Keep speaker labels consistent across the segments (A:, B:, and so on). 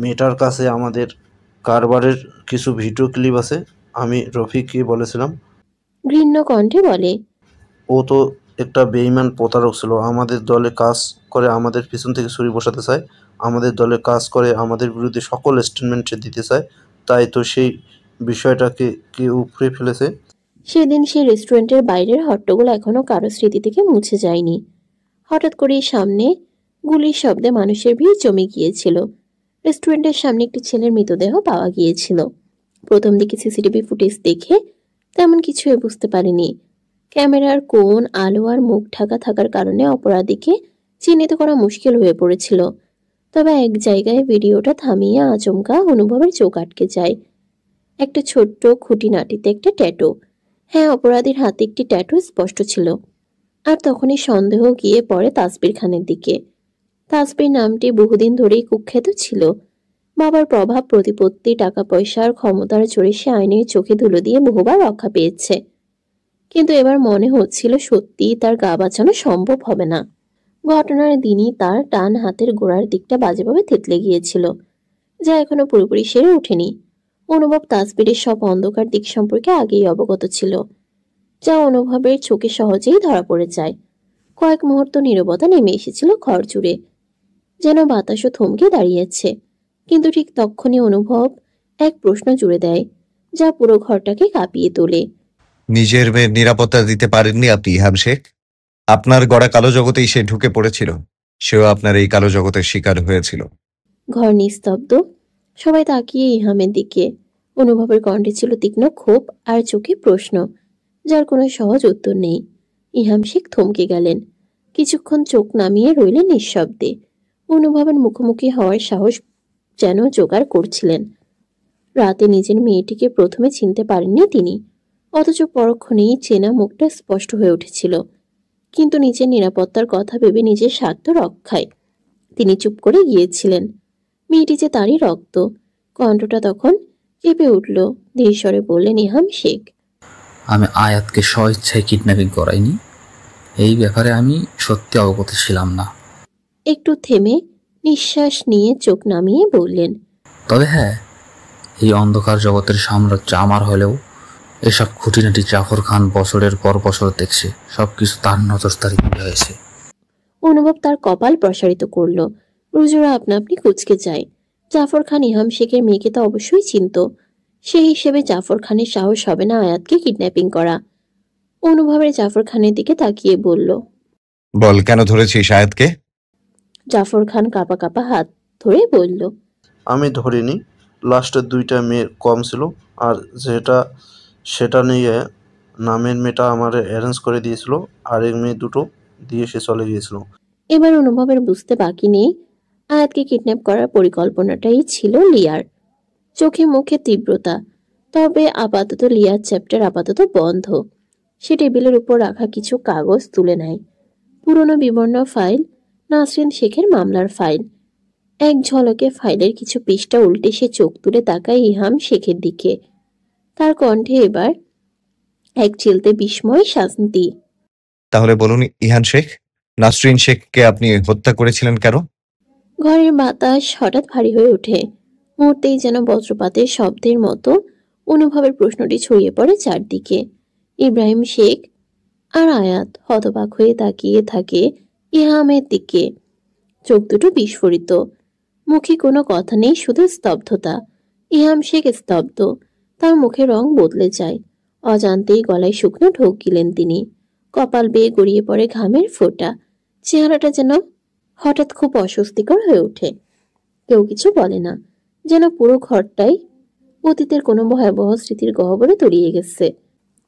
A: মেয়েটার কাছে আমাদের কারবারের কিছু ভিডিও ক্লিপ আছে। আমি রফিককে বলেছিলাম।
B: ঘৃণ্য কণ্ঠে বলে।
A: ও তো একটা বেঈমান প্রতারক ছিল। আমাদের দলে কাজ করে আমাদের পিছন থেকে ছুরি বসাতে চায়। আমাদের দলে কাজ করে আমাদের বিরুদ্ধে সকল স্টেটমেন্ট সে দিতে চায়। তাই তো সেই বিষয়টাকে কে উপড়ে ফেলেছে।
B: সেদিন সেই রেস্টুরেন্টের বাইরের হট্টগোল এখনো কারো স্মৃতি থেকে মুছে যায়নি। হঠাৎ করেই সামনে গুলির শব্দে মানুষের ভিড় জমে গিয়েছিল। রেস্টুরেন্টের সামনে একটি ছেলের মৃতদেহ পাওয়া গিয়েছিল। প্রথম দিকে সিসিটিভি ফুটেজ দেখে তেমন কিছুই বুঝতে পারেনি। ক্যামেরার কোণ, আলো আর মুখ ঢাকা থাকার কারণে অপরাধীকে চিহ্নিত করা মুশকিল হয়ে পড়েছিল। তবে এক জায়গায় ভিডিওটা থামিয়ে আচমকা অনুভবের চোখ আটকে যায়। একটা ছোট্ট খুঁটিনাটিতে একটা ট্যাটু। হ্যাঁ, অপরাধীর হাতে একটি ট্যাটু স্পষ্ট ছিল। আর তখনই সন্দেহ গিয়ে পড়ে তাসবির খানের দিকে। তাসবির নামটি বহুদিন ধরেই কুখ্যাত ছিল। বাবার প্রভাব, প্রতিপত্তি, টাকা পয়সার ক্ষমতার জোরে সে আইনের চোখে ধুলো দিয়ে বহুবার রক্ষা পেয়েছে। কিন্তু এবার মনে হচ্ছিল সত্যিই তার গা বাঁচানো সম্ভব হবে না। ঘটনার দিনই তার ডান হাতের গোড়ার দিকটা বাজেভাবে থেতলে গিয়েছিল, যা এখনো পুরোপুরি সেরে ওঠেনি। অনুভব তাসবিরের সব অন্ধকার দিক সম্পর্কে আগেই অবগত ছিল, যা অনুভবের চোখে সহজেই ধরা পড়ে যায়। কয়েক মুহূর্ত নীরবতা নেমে এসেছিল ঘর জুড়ে, যেন বাতাসও থমকে দাঁড়িয়েছে। কিন্তু ঠিক তক্ষুনি অনুভব এক প্রশ্ন জুড়ে দেয়, যা পুরো ঘরটাকে কাঁপিয়ে তোলে।
C: নিজের মেয়ের নিরাপত্তা দিতে পারেননি আপনি ইহাম শেখ। আপনার গড়া কালো জগতেই সে ঢুকে পড়েছিল। সেও আপনার এই কালো জগতের শিকার হয়েছিল।
B: ঘর নিস্তব্ধ, সবাই তাকিয়ে ইহামের দিকে। অনুভবের কণ্ঠে ছিল তীক্ষ্ণ ক্ষোভ আর চোখে প্রশ্ন, যার কোনো সহজ উত্তর নেই। ইহাম শেখ থমকে গেলেন। কিছুক্ষণ চোখ নামিয়ে রইলেন নিঃশব্দে। অনুভবের মুখোমুখি হওয়ার সাহস যেন জোগাড় করছিলেন। রাতে নিজের মেয়েটিকে প্রথমে চিনতে পারেননি তিনি, অথচ পরক্ষণেই চেনা মুখটা স্পষ্ট হয়ে উঠেছিল। কিন্তু নিজের নিরাপত্তার কথা ভেবে নিজের স্বার্থ রক্ষায় তিনি চুপ করে গিয়েছিলেন। মেয়েটি যে তারই রক্ত। কণ্ঠটা তখন কেঁপে উঠল। ধীর স্বরে বললেন ইহাম শেখ,
D: আমি আয়াতকে স্বইচ্ছায় কিডন্যাপিং করাইনি। এই ব্যাপারে আমি সত্যি অবগত ছিলাম না।
B: একটু থেমে নিঃশ্বাস নিয়ে চোখ নামিয়ে বললেন,
D: তবে হ্যাঁ, এই অন্ধকার জগতের সাম্রাজ্য আমার হলেও এসব খুঁটিনাটি জাফর খান বছরের পর বছর দেখছে। সবকিছু তার নজরদারিতে হয়েছে।
B: অনুভব তার কপাল প্রসারিত করল। রুজুরা আপনা আপনি কুঁচকে যায়। জাফর খান ইহাম শেখের মেয়েকে তো অবশ্যই চিনত। সেই হিসেবে জাফর খানের সাহস হবে না আয়াতকে কিডন্যাপিং করা। অনুভবের জাফর খানের দিকে তাকিয়ে বলল,
C: বল, কেন ধরেছিস আয়াতকে?
B: জাফর খান কাঁপা কাঁপা হাত ধরে বলল,
A: আমি ধরিনি। লাস্টের 2টা মেয়ে কম ছিল। আর সেটা নিয়ে নামের মেয়েটা আমার অ্যারেঞ্জ করে দিয়েছিল। আরেক মেয়ে 2টো দিয়ে সে চলে গিয়েছিল।
B: এবার অনুভবের বুঝতে বাকি নেই, আয়াতকে কিডন্যাপ করার পরিকল্পনাটাই ছিল লিয়ার। চোখে মুখে তীব্রতা। তবে আপাতত লিয়ার চ্যাপ্টার আপাতত বন্ধ। সে টেবিলের উপর রাখা কিছু কাগজ তুলে নেয়। পুরনো বিবর্ণ ফাইল, নাসরিন শেখের মামলার ফাইল। এক ঝলকে ফাইলের কিছু পৃষ্ঠা উল্টে সে চোখ তুলে তাকায় ইহাম শেখের দিকে। তার কণ্ঠে এবার এক চিলতে বিস্ময়, শান্তি।
C: তাহলে বলুন ইহান শেখ, নাসরিন শেখকে আপনি হত্যা করেছিলেন কেন?
B: ঘরের বাতাস হঠাৎ ভারী হয়ে ওঠে। মুহূর্তেই যেন বজ্রপাতের শব্দের মতো অনুভবের প্রশ্নটি ছড়িয়ে পড়ে চারদিকে। ইব্রাহিম শেখ আর আয়াত হতবাক হয়ে তাকিয়ে থাকে ইহামের দিকে, চোখ দুটো বিস্ফোরিত। মুখে কোনো কথা নেই, শুধু স্তব্ধতা। ইহাম শেখ স্তব্ধ। তার মুখের রং বদলে যায়। অজান্তেই গলায় শুকনো ঢোক গিলেন তিনি। কপাল বেয়ে গড়িয়ে পড়ে ঘামের ফোঁটা। চেহারাটা যেন হঠাৎ খুব অস্বস্তিকর হয়ে ওঠে। কেউ কিছু বলে না, যেন পুরো ঘরটাই অতীতের কোনো ভয়াবহ স্মৃতির গহ্বরে তলিয়ে গেছে।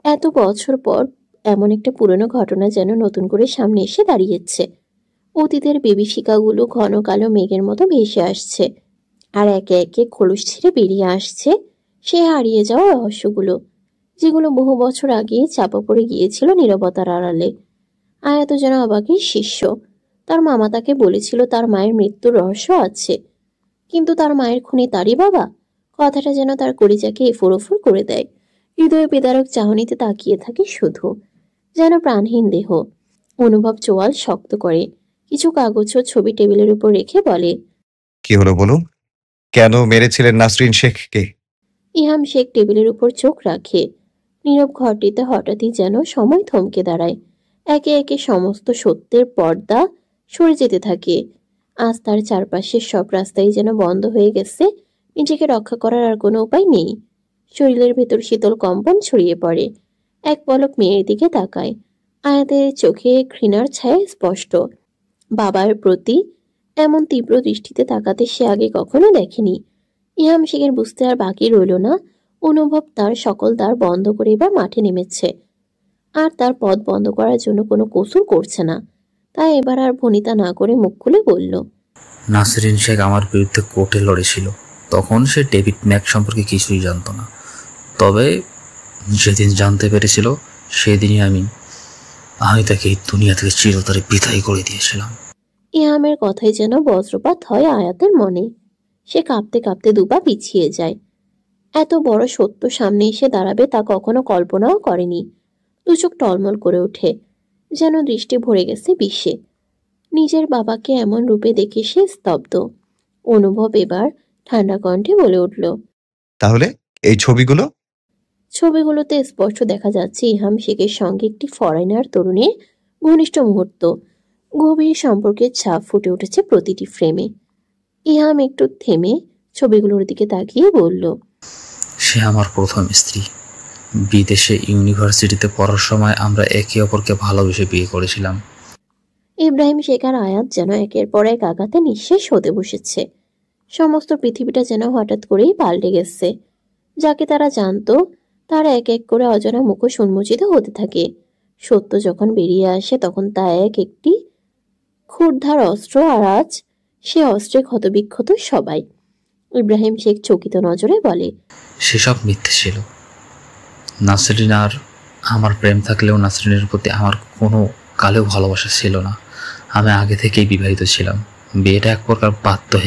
B: এত বছর পর এমন একটা পুরনো ঘটনা যেন নতুন করে সামনে এসে দাঁড়িয়েছে। অতীতের বিভীষিকাগুলো ঘন কালো মেঘের মতো ভেসে আসছে, আর একে একে খোলস ছিঁড়ে বেরিয়ে আসছে সে হারিয়ে যাওয়া রহস্যগুলো, যেগুলো বহু বছর আগে চাপা পড়ে গিয়েছিল নীরবতার আড়ালে। আয়াত যেন অবাকের শিষ্য। তার মামা তাকে বলেছিল তার মায়ের মৃত্যুর রহস্য আছে, কিন্তু তার মায়ের খুনি তারই বাবা। কথাটা যেন তার কলিজাকে এফোর করে দেয়। হৃদয় বেদারক চাহনিতে তাকিয়ে থাকে শুধু, যেন প্রাণহীন দেহ। অনুভব চোয়াল শক্ত করে কিছু কাগজ ও ছবি টেবিলের উপর রেখে বলে,
C: কি হলো বলুন। কেন মেরেছিলেন নাসরিন শেখকে?
B: ইহাম শেখ টেবিলের উপর চোখ রাখে। নীরব ঘরটিতে হঠাৎই যেন সময় থমকে দাঁড়ায়। একে একে সমস্ত সত্যের পর্দা সরে যেতে থাকে। আজ তার চারপাশের সব রাস্তাই যেন বন্ধ হয়ে গেছে। নিজেকে রক্ষা করার আর কোনো উপায় নেই। শরীরের ভেতর শীতল কম্পন ছড়িয়ে পড়ে। এক পলক মেয়ের দিকে তাকায়। আয়াতের চোখে ঘৃণার ছায়া স্পষ্ট। বাবার প্রতি এমন তীব্র দৃষ্টিতে তাকাতে সে আগে কখনো দেখেনি। ইহাম শেখের বুঝতে আর বাকি রইল না। অনুভব তার সকল দ্বার বন্ধ করে এবার মাঠে নেমেছে। আর তার পথ বন্ধ করার জন্য কোনো কসুর করছে না। তাই এবার আর ভনিতা না করে মুখ খুলে বলল,
D: নাসরিন শেখ আমার বিরুদ্ধে কোর্টে লড়েছিল। তখন সে ডেভিড ম্যাক সম্পর্কে কিছুই জানতো না। তবে যেদিন জানতে পেরেছিল সেদিনই আমি তাকে এই দুনিয়া থেকে চিরতরে বিদায় করে দিয়েছিলাম।
B: ইহামের কথাই যেন বজ্রপাত হয় আয়াতের মনে। সে কাঁপতে কাঁপতে দুপা পিছিয়ে যায়। এত বড় সত্য সামনে এসে দাঁড়াবে তা কখনো কল্পনাও করেনি। দুচোখ টলমল করে ওঠে, যেন দৃষ্টি ভরে গেছে বিষে। নিজের বাবাকে এমন রূপে দেখে সে স্তব্ধ। অনুভব এবার ঠান্ডা কণ্ঠে বলে উঠল,
C: তাহলে এই ছবিগুলো?
B: ছবিগুলোতে স্পষ্ট দেখা যাচ্ছে ইহাম শেখের সঙ্গে একটি ফরেনার তরুণীর ঘনিষ্ঠ মুহূর্ত। গভীর সম্পর্কের ছাপ ফুটে উঠেছে প্রতিটি ফ্রেমে। ইহাম একটু থেমে ছবিগুলোর দিকে তাকিয়ে বলল,
D: সে আমার প্রথম স্ত্রী। বিদেশে ইউনিভার্সিটিতে পড়ার সময় আমরা একে অপরকে ভালোবেসে বিয়ে করেছিলাম।
B: ইব্রাহিম শেখ আর আয়াত যেন একের পর এক আঘাতে নিঃশেষ হতে বসেছে। সমস্ত পৃথিবীটা যেন হঠাৎ করেই পাল্টে গেছে। যাকে তারা জানতো তার এক এক করে অজানা মুখোশ উন্মোচিত হতে থাকে। সত্য যখন বেরিয়ে আসে তখন তা একটি ক্ষুরধার অস্ত্র, আর আজ সে অস্ত্রে ক্ষতবিক্ষত সবাই। ইব্রাহিম শেখ চকিত নজরে বলে,
D: সেসব মিথ্যে ছিল। নাসরিন আর আমার প্রেম থাকলেও নাসরিনের প্রতি আমার কোনো কালেও ভালোবাসা ছিল না। আমি আগে থেকেই বিবাহিত ছিলাম। বিয়েটা এক প্রকার বাধ্য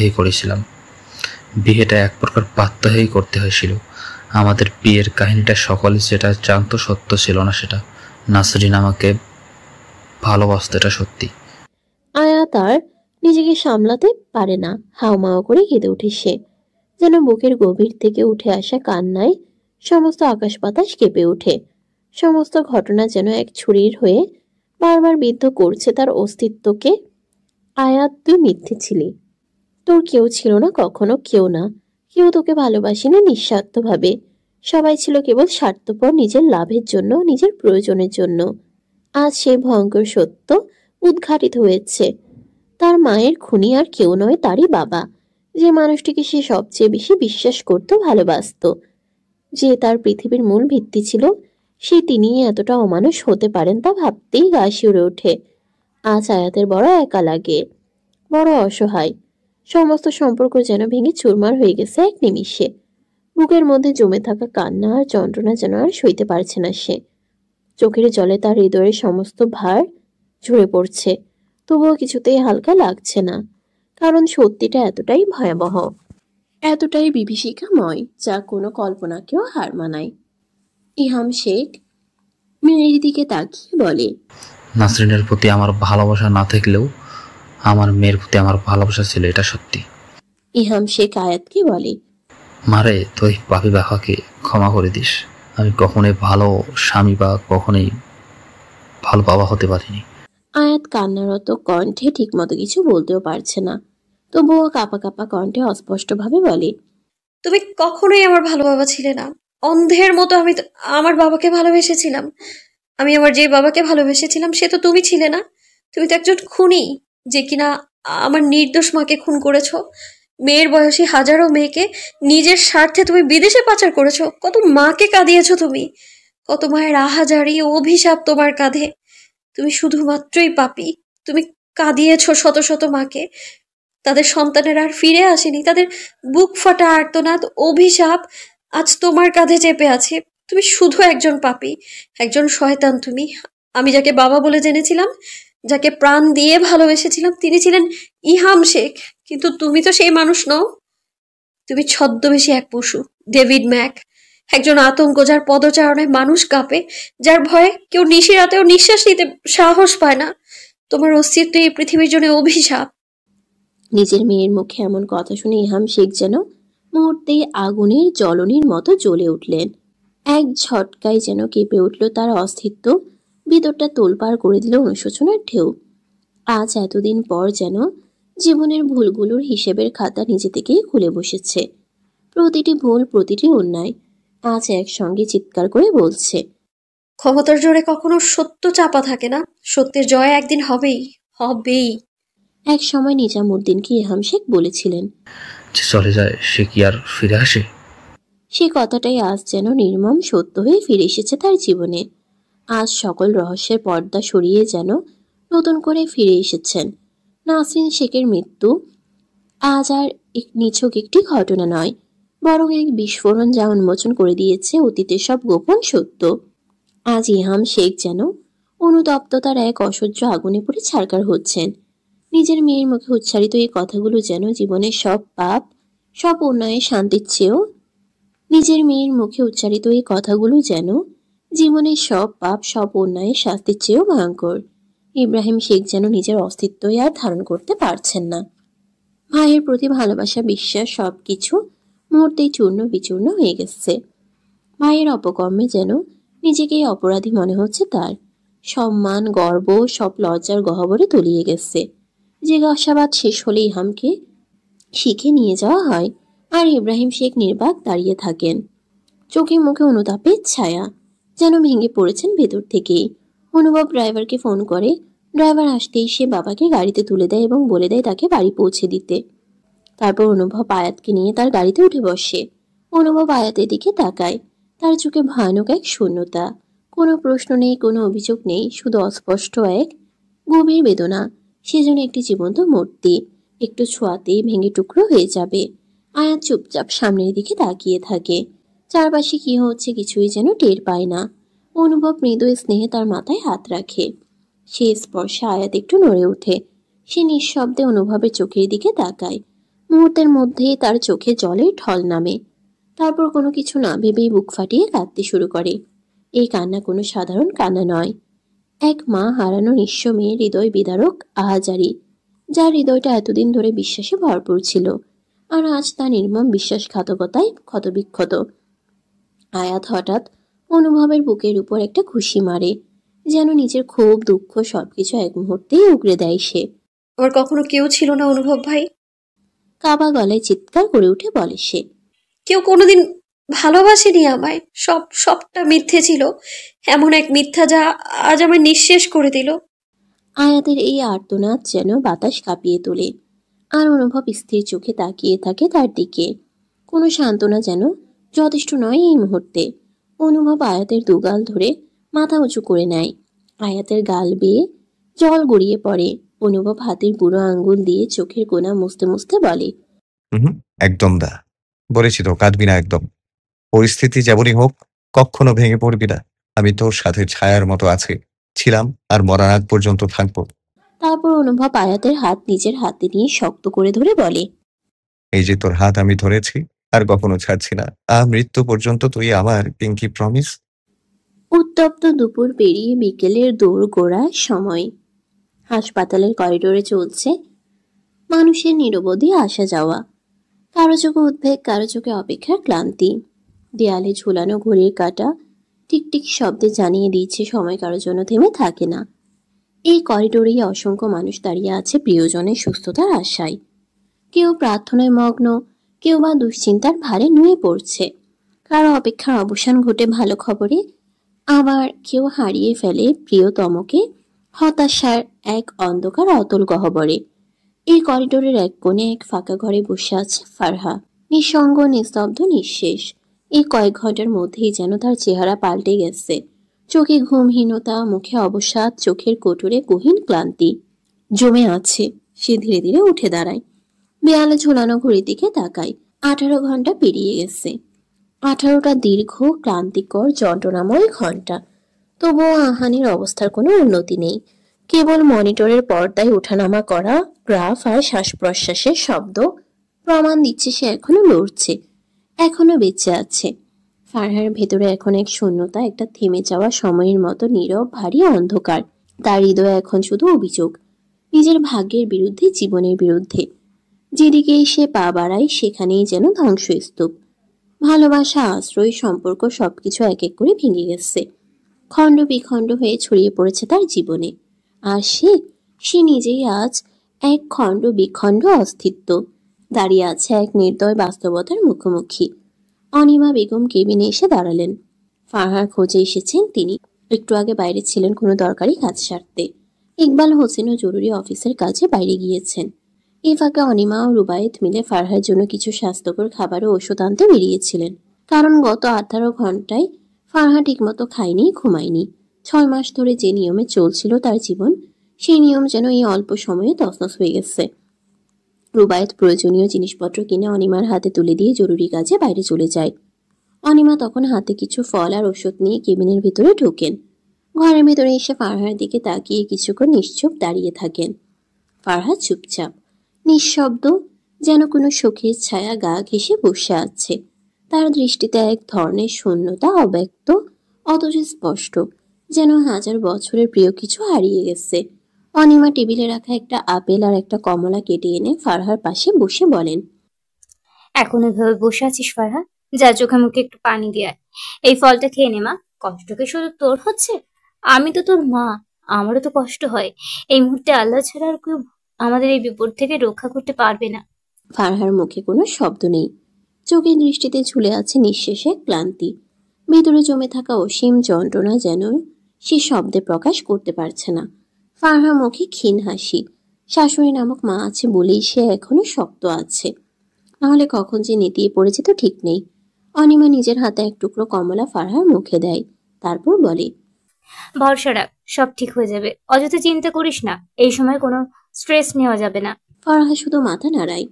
D: হয়েই করতে হয়েছিল। আমাদের বিয়ের কাহিনীটা সকলে যেটা জানতো সত্য ছিল না সেটা। নাসরিন আমাকে ভালোবাসত, এটা সত্যি।
B: আয়াত আর নিজেকে সামলাতে পারে না, হাউমাউ করে কেঁদে ওঠে সে। যেন বুকের গভীর থেকে উঠে আসা কান্নায় সমস্ত আকাশ বাতাস কেঁপে ওঠে। সমস্ত ঘটনা যেন এক ছুরির হয়ে বারবার বিদ্ধ করছে তার অস্তিত্বকে। আয়াত, তুই মিথ্যে ছিলি। তোর কেউ ছিল না, কখনো কেউ না। কেউ তোকে ভালোবাসেনি নিঃস্বার্থভাবে। সবাই ছিল কেবল স্বার্থপর, নিজের লাভের জন্য, নিজের প্রয়োজনের জন্য। আজ সেই ভয়ঙ্কর সত্য উদ্ঘাটিত হয়েছে। তার মায়ের খুনি আর কেউ নয়, তারই বাবা। যে মানুষটিকে সে সবচেয়ে বেশি বিশ্বাস করত, ভালোবাসত, যে তার পৃথিবীর মূল ভিত্তি ছিল, সেই তিনিই এতটা অমানুষ হতে পারেন তা ভাবতেই গা শিউরে ওঠে। আজ আয়াতের বড় একা লাগে, বড় অসহায়। সমস্ত সম্পর্ক যেন ভেঙে চুরমার হয়ে গেছে এক নিমিষে। বুকের মধ্যে জমে থাকা কান্না আর যন্ত্রণা যেন আর সইতে পারছে না সে। চোখের জলে তার হৃদয়ের সমস্ত ভার ঝরে পড়ছে। তবুও কিছুতেই হালকা লাগছে না, কারণ সত্যিটা এতটাই ভয়াবহ, এতটাই বিভীষিকাময়, যা কোনো কল্পনাকেও হার মানায়। ইহাম শেখ মেয়ের দিকে তাকিয়ে বলে,
D: নাসরিনের প্রতি আমার ভালোবাসা না থাকলেও আমার মেয়ের প্রতি আমার ভালোবাসা ছিল, এটা সত্যি।
B: ইহাম শেখ আয়াতকে বলে,
D: মারে, তুই পাপী বাবাকে ক্ষমা করে দিস। আমি কখনোই ভালো স্বামী বা কখনোই ভালো বাবা হতে পারিনি।
B: আয়াত কান্নারত কণ্ঠে ঠিকমতো কিছু বলতেও পারছে না। তবুও কাঁপা কাঁপা কণ্ঠে অস্পষ্টভাবে বলে,
E: তুমি কখনোই আমার ভালো বাবা ছিলে না। অন্ধের মতো আমি আমার বাবাকে ভালোবেসেছিলাম। আমি আমার যে বাবাকে ভালোবেসেছিলাম সে তো তুমি ছিলে না। তুমি তো একজন খুনি, যে কিনা আমার নির্দোষ মাকে খুন করেছো। মেয়ের বয়সী হাজারো মেয়েকে নিজের স্বার্থে তুমি বিদেশে পাচার করেছো। কত মাকে কাঁদিয়েছো তুমি, কত মায়ের আহাজারি অভিশাপ তোমার কাঁধে। তুমি শুধুমাত্রই পাপী। তুমি কাঁদিয়েছো শত শত মাকে। তাদের সন্তানের আর ফিরে আসেনি, তাদের বুক ফাটা আর্তনাদ, অভিশাপ আজ তোমার কাঁধে চেপে আছে। তুমি শুধু একজন পাপী, একজন শয়তান তুমি। আমি যাকে বাবা বলে জেনেছিলাম, যাকে প্রাণ দিয়ে ভালোবেসেছিলাম, তিনি ছিলেন ইহাম শেখ। কিন্তু তুমি তো সেই মানুষ নও। তুমি ছদ্মবেশী এক পশু, ডেভিড ম্যাক, একজন আতঙ্ক, যার পদচারণায় মানুষ কাঁপে, যার ভয়ে কেউ নিশিরাতেও নিঃশ্বাস নিতে সাহস পায় না। তোমার অস্তিত্ব এই পৃথিবীর জন্য অভিশাপ।
B: নিজের মেয়ের মুখে এমন কথা শুনে ইহাম শেখ যেন মুহূর্তেই আগুনের জ্বলনির মতো জ্বলে উঠলেন। এক ঝটকায় যেন কেঁপে উঠল তার অস্তিত্ব, ভিতরটা তোলপাড় করে দিল অনুশোচনার ঢেউ। আজ এতদিন পর যেন জীবনের ভুলগুলোর হিসেবের খাতা নিজে থেকেই খুলে বসেছে। প্রতিটি ভুল, প্রতিটি অন্যায় আজ একসঙ্গে চিৎকার করে বলছে,
E: ক্ষমতার জোরে কখনো সত্য চাপা থাকে না, সত্যের জয় একদিন হবেই, হবেই।
B: এক সময় নিজামুদ্দিনকে ইহাম শেখ বলেছিলেন,
D: যে চলে যায় সে কি আর ফিরে আসে?
B: সে কথাটাই আজ যেন নির্মম সত্য হয়ে ফিরে এসেছে তার জীবনে। আজ সকল রহস্যের পর্দা সরিয়ে যেন নতুন করে ফিরে এসেছেন। নাসরিন শেখের মৃত্যু আজ আর নিছক একটি ঘটনা নয়, বরং এক বিস্ফোরণ যা উন্মোচন করে দিয়েছে অতীতের সব গোপন সত্য। আজ ইহাম শেখ যেন অনুতপ্ততার এক অসহ্য আগুনে পড়ে ছারকার হচ্ছেন। নিজের মেয়ের মুখে উচ্চারিত এই কথাগুলো যেন জীবনের সব পাপ, সব অন্যায়ের শান্তির চেয়েও নিজের মেয়ের মুখে উচ্চারিত এই কথাগুলো যেন জীবনের সব পাপ, সব অন্যায়ের শাস্তির চেয়েও ভয়ঙ্কর। ইব্রাহিম শেখ যেন নিজের অস্তিত্বই আর ধারণ করতে পারছেন না। ভাইয়ের প্রতি ভালোবাসা, বিশ্বাস সবকিছু মুহূর্তেই চূর্ণ বিচূর্ণ হয়ে গেছে। ভাইয়ের অপকর্মে যেন নিজেকেই অপরাধী মনে হচ্ছে তার। সম্মান, গর্ব সব লজ্জার গহ্বরে তলিয়ে গেছে। জিজ্ঞাসাবাদ শেষ হলে ইহামকে শিখে নিয়ে যাওয়া হয়, আর ইব্রাহিম শেখ নির্বাক দাঁড়িয়ে থাকেন, চোখে মুখে অনুতাপের ছায়া। যেন ভেঙে পড়েছেন ভেতর থেকেই। অনুভব ড্রাইভারকে ফোন করে। ড্রাইভার আসতেই সে বাবাকে গাড়িতে তুলে দেয় এবং বলে দেয় তাকে বাড়ি পৌঁছে দিতে। তারপর অনুভব আয়াতকে নিয়ে তার গাড়িতে উঠে বসে। অনুভব আয়াতের দিকে তাকায়। তার চোখে ভয়ানক এক শূন্যতা। কোনো প্রশ্ন নেই, কোনো অভিযোগ নেই, শুধু অস্পষ্ট এক গভীর বেদনা। সে যেন একটি জীবন্ত মূর্তি, একটু ছোঁয়াতেই ভেঙে টুকরো হয়ে যাবে। আয়াত চুপচাপ সামনের দিকে তাকিয়ে থাকে। চারপাশে কি হচ্ছে কিছুই যেন টের পায় না। অনুভব মৃদু স্নেহে তার মাথায় হাত রাখে। সে স্পর্শে আয়াত একটু নড়ে ওঠে। সে নিঃশব্দে অনুভবের চোখের দিকে তাকায়। মুহূর্তের মধ্যেই তার চোখে জলের ঢল নামে। তারপর কোনো কিছু না ভেবেই বুক ফাটিয়ে কাঁদতে শুরু করে। এই কান্না কোনো সাধারণ কান্না নয়। এক মা হারানো নিঃস্ব মেয়ের হৃদয় বিদারক আহাজারি, যার হৃদয়টা এতদিন ধরে বিশ্বাসে ভরপুর ছিল, আর আজ তা নির্মম বিশ্বাসঘাতকতায় ক্ষতবিক্ষত। আয়াত হঠাৎ অনুভবের বুকের উপর একটা খুশি মারে, যেন নিজের ক্ষোভ, দুঃখ সবকিছু এক মুহূর্তেই উগড়ে দেয় সে।
E: আমার কখনো কেউ ছিল না অনুভব ভাই।
B: কাবা গলায় চিৎকার করে উঠে বলে সে।
E: কেউ কোনোদিন ভালোবাসেনি আমায়। সবটা মিথ্যে ছিল, এমন এক মিথ্যা যা আজ আমায় নিঃশেষ করে দিল।
B: আয়াতের এই আর্তনাদ যেন বাতাস কাঁপিয়ে তোলে, আর অনুভব স্থির চোখে তাকিয়ে থাকে তার দিকে। কোনো সান্ত্বনা যেন যথেষ্ট নয় এই মুহূর্তে। অনুভব আয়াতের দুগাল ধরে মাথা উঁচু করে নেয়। আয়াতের গাল বেয়ে জল গড়িয়ে পড়ে। অনুভব হাতের বুড়ো আঙ্গুল দিয়ে চোখের কোণা মুছতে মুছতে বলে,
C: একদম দা, বলেছি তো কাঁদবি না একদম। পরিস্থিতি যেমনই হোক কখনো ভেঙে পড়বি না। আমি তোর সাথে ছায়ার মতো আছি, ছিলাম, আর মরার আগ পর্যন্ত থাকবো।
B: তারপর অনুভব আয়াতের হাত নিজের হাতে নিয়ে শক্ত করে ধরে বলে,
C: এই যে তোর হাত আমি ধরেছি, আর কখনো ছাড়ছি না। মৃত্যু পর্যন্ত তুই আমার, পিঙ্কি, প্রমিস।
B: উত্তপ্ত দুপুর পেরিয়ে বিকেলের দৌড় গোড়ার সময়। হাসপাতালের করিডোরে চলছে মানুষের নিরবধি আসা যাওয়া। কারো চোখে উদ্বেগ, কারো চোখে অপেক্ষার ক্লান্তি। দেয়ালে ঝুলানো ঘড়ির কাঁটা টিকটিক শব্দে জানিয়ে দিচ্ছে সময় কারোর জন্য থেমে থাকে না। এই করিডোরেই অসংখ্য মানুষ দাঁড়িয়ে আছে প্রিয়জনের সুস্থতার আশায়। কেউ প্রার্থনায় মগ্ন, কেউ বা দুশ্চিন্তার ভারে নুয়ে পড়ছে। কারো অপেক্ষার অবসান ঘটে ভালো খবরে, আবার কেউ হারিয়ে ফেলে প্রিয়তমকে হতাশার এক অন্ধকার অতল গহ্বরে। এই করিডোরের এক কোণে এক ফাঁকা ঘরে বসে আছে ফারহা, নিঃসঙ্গ, নিস্তব্ধ, নিঃশেষ। এই কয়েক ঘন্টার মধ্যেই যেন তার চেহারা পাল্টে গেছে। চোখে ঘুমহীনতা, মুখে অবসাদ, চোখের কোটরে গহীন ক্লান্তি জমে আছে। সে ধীরে ধীরে উঠে দাঁড়ায়। দেয়ালে ঝোলানো ঘড়ির দিকে তাকায়। 18 ঘন্টা পেরিয়ে গেছে। 18টা দীর্ঘ, ক্লান্তিকর, যন্ত্রণাময় ঘন্টা। তবুও আহানের অবস্থার কোনো উন্নতি নেই। কেবল মনিটরের পর্দায় ওঠানামা করা গ্রাফ আর শ্বাস প্রশ্বাসের শব্দ প্রমাণ দিচ্ছে সে এখনো লড়ছে, এখনো বেঁচে আছে। ফারহার ভেতরে এখন এক শূন্যতা, একটা থেমে যাওয়া সময়ের মতো নীরব, ভারী অন্ধকার। তার হৃদয়ে এখন শুধু অভিযোগ, নিজের ভাগ্যের বিরুদ্ধে, জীবনের বিরুদ্ধে। যেদিকেই সে পা বাড়ায় সেখানেই যেন ধ্বংসস্তূপ। ভালোবাসা, আশ্রয়, সম্পর্ক সবকিছু এক এক করে ভেঙে গেছে, খণ্ড বিখণ্ড হয়ে ছড়িয়ে পড়েছে তার জীবনে। আর সে নিজেই আজ এক খণ্ড বিখণ্ড অস্তিত্ব, দাঁড়িয়ে আছে এক নির্দয় বাস্তবতার মুখোমুখি। অনিমা বেগম কেবিনে এসে দাঁড়ালেন। ফারহার খোঁজে এসেছেন তিনি। একটু আগে বাইরে ছিলেন কোনো দরকারি কাজ সারতে। ইকবাল হোসেনও জরুরি অফিসের কাজে বাইরে গিয়েছেন। এই ফাঁকে অনিমা ও রুবায়েত মিলে ফারহার জন্য কিছু স্বাস্থ্যকর খাবার ও ওষুধ আনতে বেরিয়েছিলেন। কারণ গত 18 ঘন্টায় ফারহা ঠিকমতো খায়নি, ঘুমায়নি। 6 মাস ধরে যে নিয়মে চলছিল তার জীবন, সেই নিয়ম যেন এই অল্প সময়ে তছনছ হয়ে গেছে। রুবায়েত প্রয়োজনীয় জিনিসপত্র কিনে অনিমার হাতে তুলে দিয়ে জরুরি কাজে বাইরে চলে যায়। অনিমা তখন হাতে কিছু ফল আর ওষুধ নিয়ে কেবিনের ভিতরে ঢোকেন। ঘরের ভিতরে এসে ফারহার দিকে তাকিয়ে কিছুক্ষণ নিশ্চুপ দাঁড়িয়ে থাকেন। ফারহা চুপচাপ, নিঃশব্দ, যেন কোনো শোকের ছায়া গা ঘেঁষে বসে আছে। তার দৃষ্টিতে এক ধরনের শূন্যতা, অব্যক্ত অথচ স্পষ্ট, যেন হাজার বছরের প্রিয় কিছু হারিয়ে গেছে। অনিমা টেবিলে রাখা একটা আপেল আর একটা কমলা কেটে এনে ফারহার পাশে বসে বলেন,
F: এখন এভাবে বসে আছিস ফারহা? যা চোখে মুখে একটু পানি দিয়ে আয়। এই ফলটা খেয়ে নে মা। কষ্ট কি শুধু তোর হচ্ছে? আমি তো তোর মা, আমারও তো কষ্ট হয়। এই মুহূর্তে আল্লাহ ছাড়া আর কেউ আমাদের এই বিপদ থেকে রক্ষা করতে পারবে না।
B: ফারহার মুখে কোনো শব্দ নেই, চোখের দৃষ্টিতে ঝুলে আছে নিঃশেষে ক্লান্তি। ভেতরে জমে থাকা অসীম যন্ত্রণা যেন সে শব্দে প্রকাশ করতে পারছে না। ফারহার মুখে ক্ষীণ হাসি। শাশুড়ি নামক মা আছে বলেই সে এখনো শক্ত আছে, নাহলে কখন যে নেতিয়ে পড়েছে তো ঠিক নেই। অনিমা নিজের হাতে এক টুকরো কমলা ফারহার মুখে দেয়, তারপর বলে,
F: ভরসা রাখ, সব ঠিক হয়ে যাবে। অযথা চিন্তা করিস না, এই সময় কোনো স্ট্রেস নেওয়া যাবে না।
B: ফারহা শুধু মাথা নাড়ায়।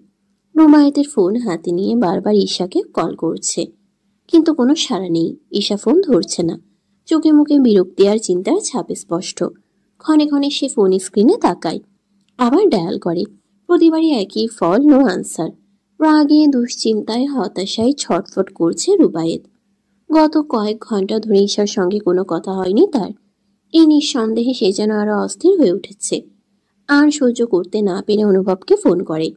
B: রুমায়েতের ফোন হাতে নিয়ে বারবার ঈশাকে কল করছে, কিন্তু কোনো সাড়া নেই। ঈশা ফোন ধরছে না। চোখে মুখে বিরক্তি আর চিন্তার ছাপ স্পষ্ট। ক্ষণে ক্ষণে সে ফোন স্ক্রিনে তাকায়, আবার ডায়াল করে। প্রতিবারই একই ফল, নো আনসার। রাগে, দুশ্চিন্তায়, হতাশায় ছটফট করছে রুবায়েত। গত কয়েক ঘন্টা ধরে ঈশার সঙ্গে কোনো কথা হয়নি তার। এই নিঃসন্দেহে সে যেন আরো অস্থির হয়ে উঠেছে। আর সহ্য করতে না পেরে অনুভবকে ফোন করে।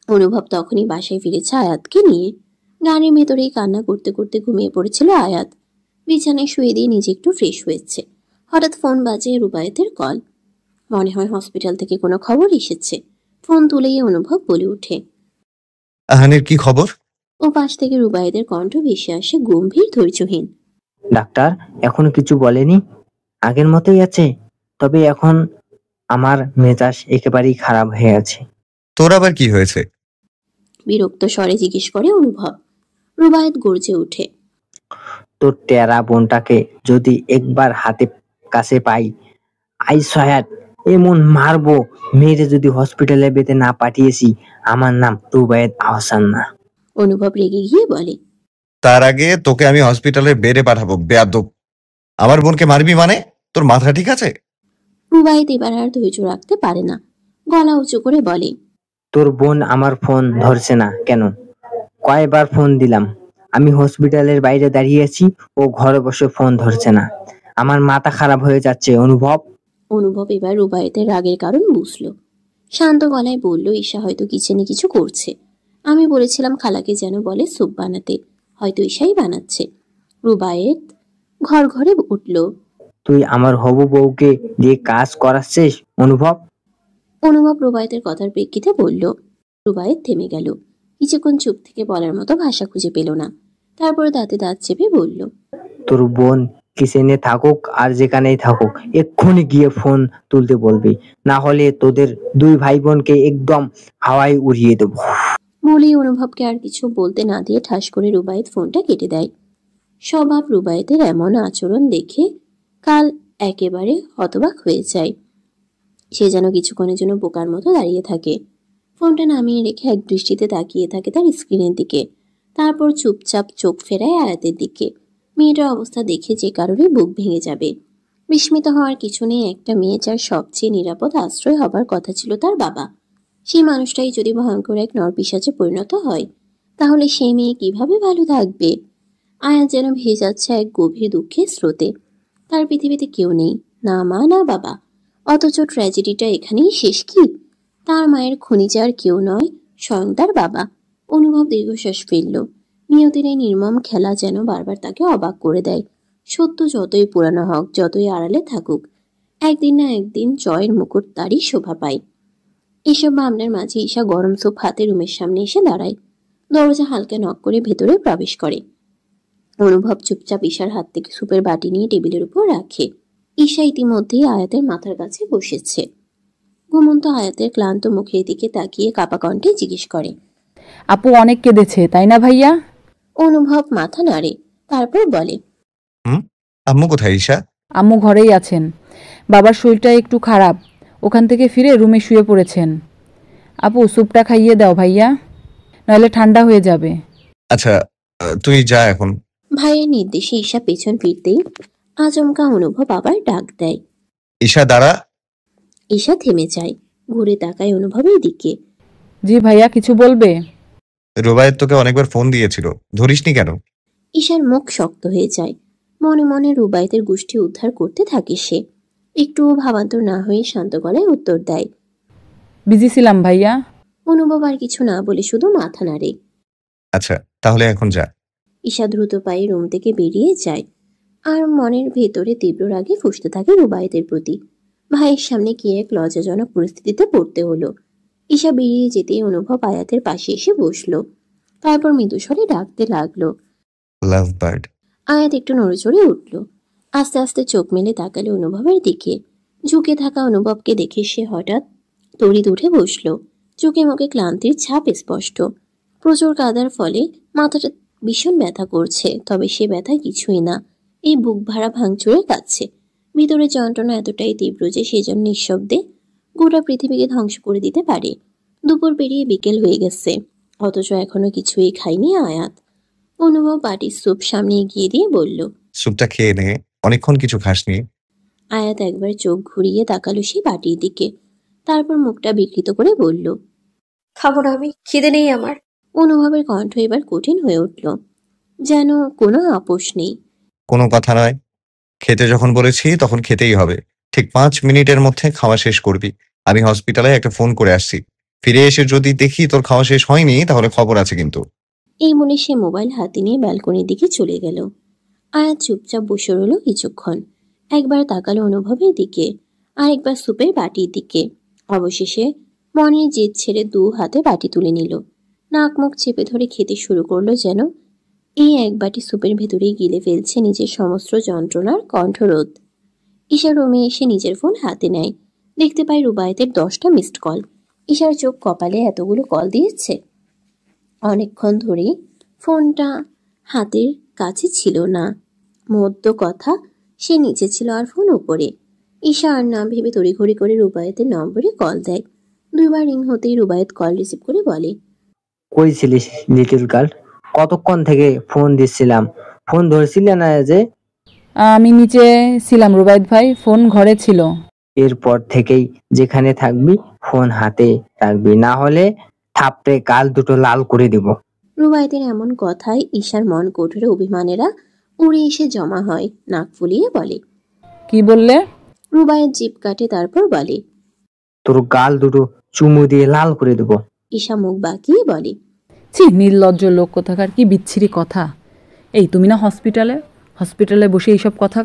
B: অনুভব তখনই বাসায় ফিরেছে আয়াতকে নিয়ে। গানের ভেতরেই কান্না করতে করতে ঘুমিয়ে পড়েছিল আয়াত। বিছানায় শুয়ে দিয়ে নিজে একটু ফ্রেশ হয়েছে। হঠাৎ ফোন বাজে রুবায়েতের কল। মনে হয় হসপিটাল থেকে কোনো খবর এসেছে। ফোন তুলেই অনুভব বলে ওঠে,
C: আহানের কি খবর?
B: ও পাশ থেকে রুবায়েতের কণ্ঠ ভেসে আসে গম্ভীর, ধৈর্যহীন।
G: ডাক্তার এখনো কিছু বলেনি, আগের মতোই আছে, তবে এখন আমার মেজাজ একেবারেই খারাপ হয়ে আছে।
C: তোর আবার কি হয়েছে?
B: বিরক্ত স্বরে জিজ্ঞেস করে অনুভব। রুবায়েত গর্জে ওঠে,
G: তোর টেরা বোনটাকে যদি একবার হাতে কাছে পাই, আই সহায়ত এমন মারবো, মেয়েরে যদি হসপিটালে বেঁধে না পাঠিয়েছি, আমার নাম রুবায়েত আহসান না।
B: অনুভব রেগে গিয়ে বলে,
C: তার আগে তোকে আমি হসপিটালে বেডে পাঠাবো, বেয়াদব। আমার বোনকে মারবি মানে? তোর মাথা ঠিক আছে?
B: রুবায়েত এবার আর ধৈর্য রাখতে পারে না, গলা উঁচু করে বলে,
G: তোর বোন আমার ফোন ধরছে না কেন? কয়বার ফোন দিলাম, আমি হসপিটালের বাইরে দাঁড়িয়ে আছি, ও ঘরে বসে ফোন ধরছে না। আমার মাথা খারাপ হয়ে যাচ্ছে অনুভব।
B: অনুভব এবার রুবায়েতের রাগের কারণ বুঝলো। শান্ত গলায় বলল, ঈশা হয়তো কিচেনে কিছু করছে। আমি বলেছিলাম খালাকে যেন বলে স্যুপ বানাতে, হয়তো ঈশাই বানাচ্ছে। রুবায়েত ঘর ঘরে উঠল,
G: তুই আমার হবু বউকে দিয়ে কাজ করাচ্ছিস অনুভব?
B: অনুভব রুবায়েতের কথার প্রেক্ষিতে বলল। রুবায়েত থেমে গেল, কিছুক্ষণ চুপ থেকে বলার মতো ভাষা খুঁজে পেল না। তারপরে দাঁতে দাঁত চেপে বলল,
G: তোর বোন কিচেনে থাকুক আর যেখানেই থাকুক, এক্ষুনি গিয়ে ফোন তুলতে বলবি, না হলে তোদের দুই ভাই বোনকে একদম হাওয়ায় উড়িয়ে দেবো।
B: বলেই অনুভবকে আর কিছু বলতে না দিয়ে ঠাস করে রুবায়েত ফোনটা কেটে দেয়। স্বভাব রুবায়েতের এমন আচরণ দেখে কাল একেবারে হতবাক হয়ে যায়। সে যেন কিছুক্ষণের জন্য বোকার মতো দাঁড়িয়ে থাকে। ফোনটা নামিয়ে রেখে এক দৃষ্টিতে তাকিয়ে থাকে তার স্ক্রিনের দিকে। তারপর চুপচাপ চোখ ফেরায় আয়াতের দিকে। মেয়েটার অবস্থা দেখে যে কারোরই বুক ভেঙে যাবে। বিস্মিত হওয়ার কিছু নেই। একটা মেয়ে যার সবচেয়ে নিরাপদ আশ্রয় হবার কথা ছিল তার বাবা, সেই মানুষটাই যদি ভয়ঙ্কর এক নরপিশাচে পরিণত হয়, তাহলে সেই মেয়ে কিভাবে ভালো থাকবে? আয়াত যেন ভেসে যাচ্ছে এক গভীর দুঃখের স্রোতে। তার পৃথিবীতে কেউ নেই, না মা না বাবা। অথচ ট্র্যাজেডিটা এখানেই শেষ কি? তার মায়ের খুনি যার কেউ নয়, স্বয়ং তার বাবা। অনুভব দীর্ঘশ্বাস ফেলল। নিয়তির এই নির্মম খেলা যেন বারবার তাকে অবাক করে দেয়। সত্য যতই পুরানো হোক, যতই আড়ালে থাকুক, একদিন না একদিন জয়ের মুকুট তারই শোভা পায়। এসব ভাবনার মাঝে ঈশা গরম স্যুপ হাতে রুমের সামনে এসে দাঁড়ায়। দরজা হালকা নক করে ভেতরে প্রবেশ করে। অনুভব চুপচাপ ঈশার হাত থেকে স্যুপের বাটি নিয়ে টেবিলের উপর রাখে। ঈশা ইতিমধ্যেই আয়াতের মাথার কাছে বসেছে। ঘুমন্ত আয়াতের ক্লান্ত মুখের দিকে তাকিয়ে কাপা কণ্ঠে জিজ্ঞেস করে,
H: আপু অনেক কেঁদেছে তাই না ভাইয়া?
B: অনুভব মাথা নাড়ে, তারপর বলে,
C: আম্মু কোথায় ঈশা?
H: আম্মু ঘরেই আছেন, বাবার শরীরটা একটু খারাপ, ওখান থেকে ফিরে রুমে শুয়ে পড়েছেন। আপু স্যুপটা খাইয়ে দাও ভাইয়া, নইলে ঠান্ডা হয়ে যাবে।
C: আচ্ছা, তুই যা এখন।
B: ভাইয়ের নির্দেশে ঈশা পেছন ফিরতেই আচমকা অনুভব আবার ডাক দেয়।
C: ঈশা দাঁড়া।
B: ঈশা থেমে যায়, ঘুরে তাকায় অনুভবের দিকে।
H: জি ভাইয়া, কিছু বলবে?
C: রুবায়েত তোকে অনেকবার ফোন দিয়েছিল, ধরিসনি কেন?
B: ঈশার মুখ শক্ত হয়ে যায়। মনে মনে রুবায়েতের গোষ্ঠী উদ্ধার করতে থাকে সে। একটু ভাবান্তর না হয়ে শান্ত গলায় উত্তর দেয়,
H: বিজি ছিলাম ভাইয়া।
B: অনুভব আর কিছু না বলে শুধু মাথা নাড়ে।
C: আচ্ছা তাহলে এখন যা।
B: ঈশা দ্রুত পায়ে রুম থেকে বেরিয়ে যায়, আর মনের ভেতরে তীব্র রাগে ফুঁসতে থাকে রুবায়েতের প্রতি। ভাইয়ের সামনে কি এক লজ্জাজনক পরিস্থিতিতে পড়তে হলো। ঈশা বেরিয়ে যেতেই অনুভব আয়াতের পাশে এসে বসলো। তারপর মৃদুস্বরে ডাকতে লাগলো,
C: লাভ বার্ড।
B: আয়াত একটু নড়েচড়ে উঠল। আস্তে আস্তে চোখ মেলে তাকালো অনুভবের দিকে। ঝুঁকে থাকা অনুভবকে দেখে সে হঠাৎ তড়িৎ উঠে বসল। চোখে মুখে ক্লান্তির ছাপ স্পষ্ট। প্রচুর কাদার ফলে মাথাটা ভীষণ ব্যথা করছে, তবে সে ব্যথা কিছুই না, এই বুক ভাড়া ভাঙচুরে কাচ্ছে। ভিতরে যন্ত্রণা এতটাই তীব্র যে সেজন্য নিঃশব্দে গোটা পৃথিবীকে ধ্বংস করে দিতে পারে। দুপুর পেরিয়ে বিকেল হয়ে গেছে, অথচ এখনো কিছুই খায়নি আয়াত। অনুভব বাটির স্যুপ সামনে এগিয়ে দিয়ে বলল,
C: স্যুপটা খেয়ে নে, অনেকক্ষণ কিছু খাসনি।
B: আয়াত একবার চোখ ঘুরিয়ে তাকালো সেই বাটির দিকে, তারপর মুখটা বিকৃত করে বলল,
E: খাবো না, আমি খিদে নেই আমার।
B: অনুভবের কণ্ঠ এবার কঠিন হয়ে উঠল, যেন কোনো আপোষ নেই।
C: কোনো কথা নয়, খেতে যখন বলেছি তখন খেতেই হবে। ঠিক 5 মিনিটের মধ্যে খাওয়া শেষ করবি। আমি হসপিটালে একটা ফোন করে আসছি, ফিরে এসে যদি দেখি তোর খাওয়া শেষ হয়নি তাহলে খবর আছে কিন্তু।
B: এই বলে সে মোবাইল হাতে নিয়ে ব্যালকনির দিকে চলে গেল। আয়াত চুপচাপ বসে রইল কিছুক্ষণ। একবার তাকালো অনুভবের দিকে, আর একবার স্যুপের বাটির দিকে। অবশেষে মনের জেদ ছেড়ে 2 হাতে বাটি তুলে নিল। নাক মুখ চেপে ধরে খেতে শুরু করলো, যেন এই এক বাটি স্যুপের ভেতরেই গিলে ফেলছে নিজের সমস্ত যন্ত্রণার কণ্ঠরোধ। ঈশা রুমে এসে নিজের ফোন হাতে নেয়। দেখতে পায় রুবায়েতের 10টা মিসড কল। ঈশার চোখ কপালে, এতগুলো কল দিয়েছে। অনেকক্ষণ ধরেই ফোনটা হাতের কাছে ছিল না। মধ্য কথা, সে নিচে ছিল আর ফোন উপরে। ঈশা আর নাম ভেবে তড়িঘড়ি করে রুবায়েতের নম্বরে কল দেয়। 2বার রিং হতেই রুবায়েত কল রিসিভ করে বলে,
G: কই ছিলিস লিটল গার্ল? কতক্ষণ থেকে ফোন দিচ্ছিলাম, ফোন ধরছিলে না যে?
H: আমি নিচে ছিলাম রুবায়েত ভাই, ফোন ঘরে ছিল।
G: এরপর থেকেই যেখানে থাকবি ফোন হাতে রাখবি, না হলে থাপড়ে গাল দুটো লাল করে দিব।
B: রুবায়েতের এমন কথায় ঈশার মন কোঠরে অভিমানেরা উড়ে এসে জমা হয়। নাক ফুলিয়ে বলে,
H: কি বললে?
B: রুবায়েত জিভ কাটে, তারপর বলে,
G: তোর গাল দুটো চুমু দিয়ে লাল করে দেব।
B: ঈশা মুখ বাঁকিয়ে বলে,
H: ছি, নির্লজ্জ লোক কোথাকার, কি বিচ্ছিরি কথা। এই তুমি না হসপিটালে বসে এইসব কথা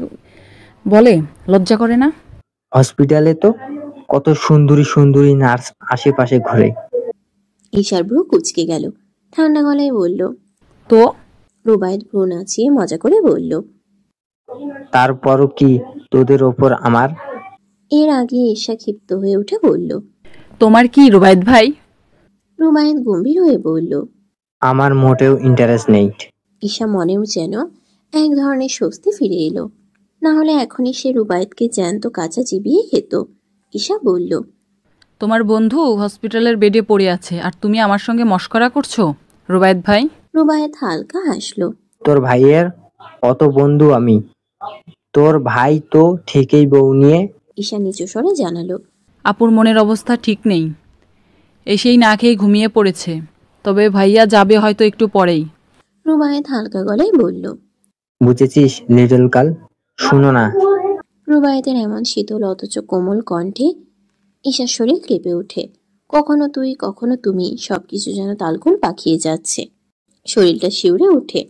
H: বলে, লজ্জা করে না?
G: হসপিটালে তো কত সুন্দরী সুন্দরী নার্স আশেপাশে ঘুরে।
B: ঈশার ভ্রু কুঁচকে গেল। ঠান্ডা গলায় বলল,
H: তো?
B: রুবায়েত ভ্রু নাচিয়ে মজা করে বলল,
G: তারপরও কি তোদের ওপর আমার?
B: এর আগে ঈশা ক্ষিপ্ত হয়ে উঠে বলল,
H: তোমার কি রুবায়েত ভাই?
B: রুবায়েত গম্ভীর হয়ে বলল,
G: আমার মোটেও ইন্টারেস্ট নেই।
B: ঈশা মনেও যেন এক ধরনের স্বস্তি ফিরে এলো। না হলে এখনই সে রুবায়েতকে জ্যান্ত কাঁচা চিবিয়ে খেত। ঈশা বলল,
H: তোমার বন্ধু হসপিটালের বেডে পড়ে আছে আর তুমি আমার সঙ্গে মশকরা করছো রুবায়েত ভাই?
B: রুবায়েত হালকা হাসলো।
G: তোর ভাইয়ের কত বন্ধু আমি, তোর ভাই তো ঠিকই বউ নিয়ে।
B: ঈশা নিচু স্বরে জানালো,
H: আপুর মনের অবস্থা ঠিক নেই, এসেই না খেয়ে ঘুমিয়ে পড়েছে, তবে ভাইয়া যাবে হয়তো একটু পরেই।
B: রুবায়েত হালকা গলায় বলল,
G: বুঝেছিস লিটল গার্ল? শুনো না।
B: রুবায়েতের এমন শীতল অথচ কোমল কণ্ঠে ঈশার শরীর কেঁপে ওঠে। কখনো তুই কখনো তুমি, সবকিছু যেন তালগোল পাকিয়ে যাচ্ছে। শরীরটা শিউরে ওঠে,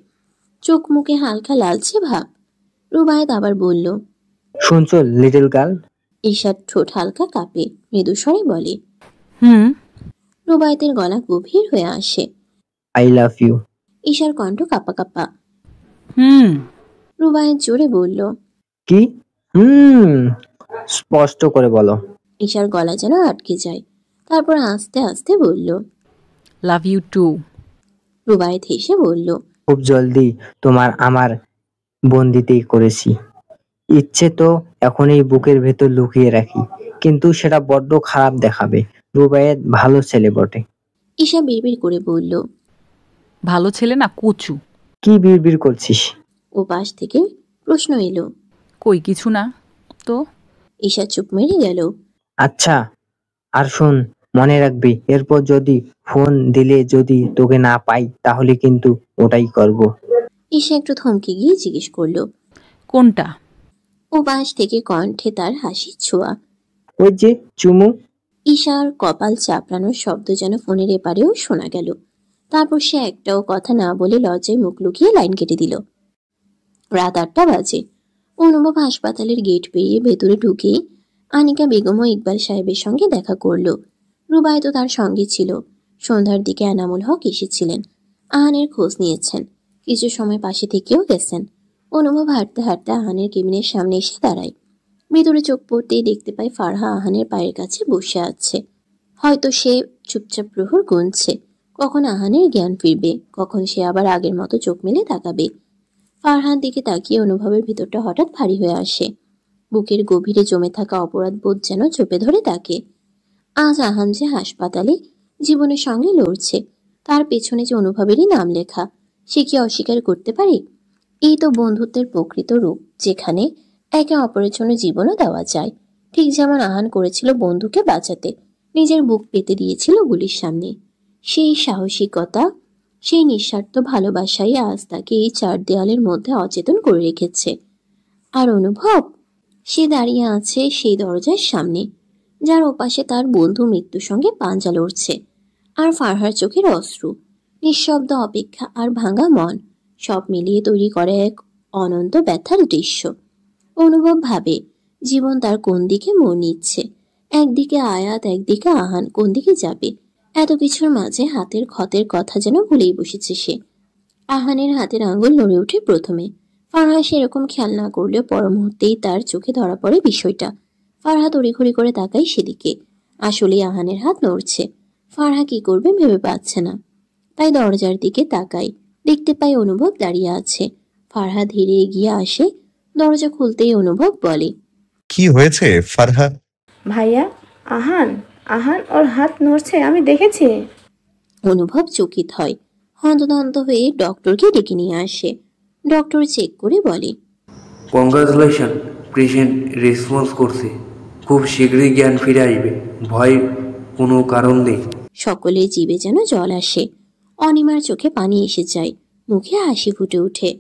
B: চোখ মুখে হালকা লালচে ভাব। রুবায়েত আবার বলল,
G: শুনছো লিটল গার্ল?
B: ঈশার ঠোঁট হালকা কাঁপে, মৃদু স্বরে বলে।
H: হুম।
B: রুবায়েতের গলা গভীর হয়ে আসে।
G: I love you.
B: ঈশার কণ্ঠ কাঁপা কাঁপা।
H: হুম।
B: রুবায়েত জোরে বলল,
G: কি? স্পষ্ট করে বলো।
B: ঈশার গলা যেন আটকে যায়। তারপর আস্তে আস্তে বলল,
H: লাভ ইউ টু।
B: রুবায়েত হেসে বলল,
G: খুব জলদি তোমার আমার বন্দিতেই করেছি। ইচ্ছে তো এখন এই বুকের ভেতর লুকিয়ে রাখি, কিন্তু সেটা বড্ড খারাপ দেখাবে। রুবায়েত ভালো ছেলে বটে।
B: ঈশা বিড়বিড় করে বলল।
H: ভালো ছেলে না, কচু।
G: কি বিড়বিড় করছিস?
B: ও পাশ থেকে প্রশ্ন এলো।
H: কই কিছু না তো।
B: ঈশা চুপ মেরে গেল।
G: আচ্ছা, আর শোন, মনে রাখবি এরপর যদি ফোন দিলে যদি তোকে না পাই তাহলে কিন্তু ওটাই করব।
B: ঈশা একটু থমকে গিয়ে জিজ্ঞেস করলো,
H: কোনটা?
B: ও পাশ থেকে কণ্ঠে তার হাসির ছোঁয়া।
G: ওই যে চুমু।
B: ঈশার কপাল চাপড়ানোর শব্দ যেন ফোনের এপারেও শোনা গেল। তারপর সে একটাও কথা না বলে লজ্জায় মুখ লুকিয়ে লাইন কেটে দিল। রাত 8টা বাজে। অনুভব হাসপাতালের গেট পেরিয়ে ভেতরে ঢুকে আনিকা বেগম ও ইকবাল সাহেবের সঙ্গে দেখা করল। রুবায়েতও তার সঙ্গে ছিল। সন্ধ্যার দিকে এনামুল হক এসেছিলেন, আহানের খোঁজ নিয়েছেন, কিছু সময় পাশে থেকেও গেছেন। অনুভব হাঁটতে হাঁটতে আহানের কেবিনের সামনে এসে দাঁড়ায়। ভেতরে চোখ পড়তেই দেখতে পায় ফারহা আহানের পায়ের কাছে বসে আছে। হয়তো সে চুপচাপ প্রহর গুনছে, কখন আহানের জ্ঞান ফিরবে, কখন সে আবার আগের মতো চোখ মেলে তাকাবে। ফারহার দিকে তাকিয়ে অনুভবের ভিতরটা হঠাৎ ভারী হয়ে আসে। বুকের গভীরে জমে থাকা অপরাধ বোধ যেন চেপে ধরে তাকে। আজ আহান যে হাসপাতালে জীবনের সঙ্গে লড়ছে, তার পেছনে যে অনুভবেরই নাম লেখা, সে কি অস্বীকার করতে পারে? এই তো বন্ধুত্বের প্রকৃত রূপ, যেখানে একে অপরের জন্য জীবনও দেওয়া যায়। ঠিক যেমন আহান করেছিল বন্ধুকে বাঁচাতে, নিজের বুক পেতে দিয়েছিল গুলির সামনে। সেই সাহসিকতা, সেই নিঃস্বার্থ ভালোবাসাই আজ তাকে এই 4 দেওয়ালের মধ্যে অচেতন করে রেখেছে। আর অনুভব, সে দাঁড়িয়ে আছে সেই দরজার সামনে, যার ওপাশে তার বন্ধু মৃত্যুর সঙ্গে পাঞ্জা লড়ছে। আর ফারহার চোখের অশ্রু, নিঃশব্দ অপেক্ষা আর ভাঙা মন, সব মিলিয়ে তৈরি করে এক অনন্ত ব্যথার দৃশ্য। অনুভব ভাবে, জীবন তার কোন দিকে মোড় নিচ্ছে। একদিকে আয়াত, একদিকে আহান, কোন দিকে যাবে? এত কিছুর মাঝে হাতের ক্ষতের কথা যেন ভুলেই বসেছে সে। আহানের হাতের আঙ্গুল নড়ে ওঠে প্রথমে। ফারহা সেরকম খেয়াল না করলেও পর মুহূর্তেই তার চোখে ধরা পড়ে বিষয়টা। ফারহা তড়িঘড়ি করে তাকায় সেদিকে। আসলে আহানের হাত নড়ছে। ফারহা কি করবে ভেবে পাচ্ছে না, তাই দরজার দিকে তাকায়। দেখতে পায় অনুভব দাঁড়িয়ে আছে। ফারহা ধীরে এগিয়ে আসে। দরজা খুলতেই অনুভব বলে,
C: কি হয়েছে ফারহা?
I: ভাইয়া, আহান আহান ওর হাত নড়ছে, আমি দেখেছি।
B: অনুভব চকিত হয়, হন্তদন্ত হয়ে ডক্টরকে ডেকে নিয়ে আসে। ডক্টর চেক করে বলে,
J: কংগ্রাচুলেশন, পেশেন্ট রেসপন্স করছে, খুব শীঘ্রই জ্ঞান ফিরে আসবে, ভয় কোনো কারণ নেই।
B: সকলের জিভে যেন জল আসে। অনিমার চোখে পানি এসে যায়, মুখে হাসি ফুটে ওঠে।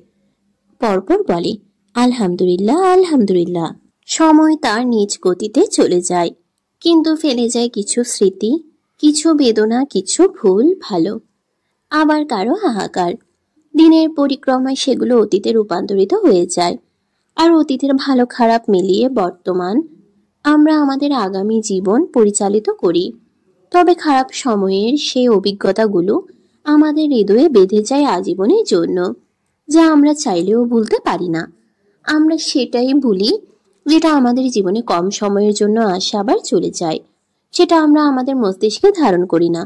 B: পরপর বলে, আলহামদুলিল্লাহ আলহামদুলিল্লাহ। সময় তার নিজ গতিতে চলে যায়, কিন্তু ফেলে যায় কিছু স্মৃতি, কিছু বেদনা, কিছু ভুল ভালো, আবার কারো হাহাকার। দিনের পরিক্রমায় সেগুলো অতীতে রূপান্তরিত হয়ে যায়। আর অতীতের ভালো খারাপ মিলিয়ে বর্তমান আমরা আমাদের আগামী জীবন পরিচালিত করি। তবে খারাপ সময়ের সেই অভিজ্ঞতাগুলো আমাদের হৃদয়ে বেঁধে যায় আজীবনের জন্য, যা আমরা চাইলেও ভুলতে পারি না। আমরা সেটাই ভুলি যেটা আমাদের জীবনে কম সময়ের জন্য আসে আবার চলে যায়। সেটা আমরা আমাদের মস্তিষ্কে ধারণ করি না,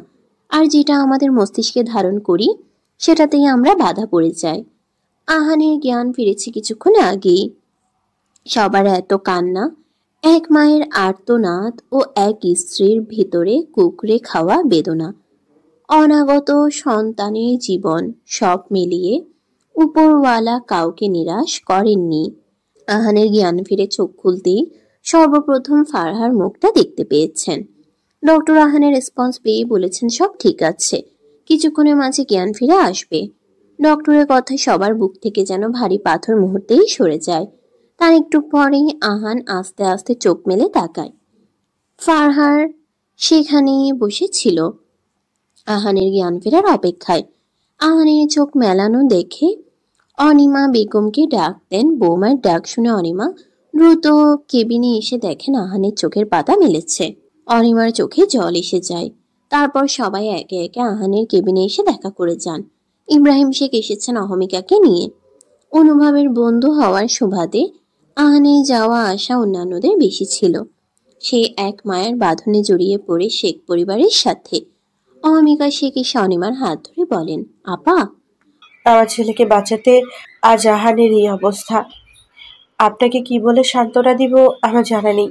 B: আর যেটা আমাদের মস্তিষ্কে ধারণ করি সেটাতেই আমরা বাধা পড়ে যাই। আহানের জ্ঞান ফিরেছে কিছুক্ষণ আগেই। সবার এত কান্না, এক মায়ের আর্তনাদ ও এক স্ত্রীর ভিতরে কুকড়ে খাওয়া বেদনা, অনাগত সন্তানের জীবন, সব মিলিয়ে উপরওয়ালা কাউকে নিরাশ করেননি। আহানের জ্ঞান ফিরে চোখ খুলতেই সর্বপ্রথম ফারহার মুখটা দেখতে পেয়েছেন। ডক্টর আহানের রেসপন্স পেয়ে বলেছেন সব ঠিক আছে, কিছুক্ষণের মাঝে জ্ঞান ফিরে আসবে। ডক্টরের কথায় সবার বুক থেকে যেন ভারী পাথর মুহূর্তেই সরে যায়। তার একটু পরেই আহান আস্তে আস্তে চোখ মেলে তাকায়। ফারহার সেখানেই বসেছিল আহানের জ্ঞান ফেরার অপেক্ষায়। আহানের চোখ মেলানো দেখে অনিমা বেগমকে ডাক দেন। বৌমার ডাক শুনে অনিমা দ্রুত কেবিনে এসে দেখেন আহানের চোখের পাতা মেলেছে। অনিমার চোখে জল এসে যায়। তারপর সবাই একে একে আহানের কেবিনে এসে দেখা করে যান। ইব্রাহিম শেখ এসেছেন অহমিকাকে নিয়ে। অনুভবের বন্ধু হওয়ার সুবাদে আহানের যাওয়া আসা অন্যান্যদের বেশি ছিল। সে এক মায়ের বাঁধনে জড়িয়ে পড়ে শেখ পরিবারের সাথে। অহমিকা শেখ এসে অনিমার হাত ধরে বলেন, আপা,
K: আমার ছেলেকে বাঁচাতে আজ আহানের এই অবস্থা। আপনাকে কি বলে সান্ত্বনা দিব আমার জানা নেই।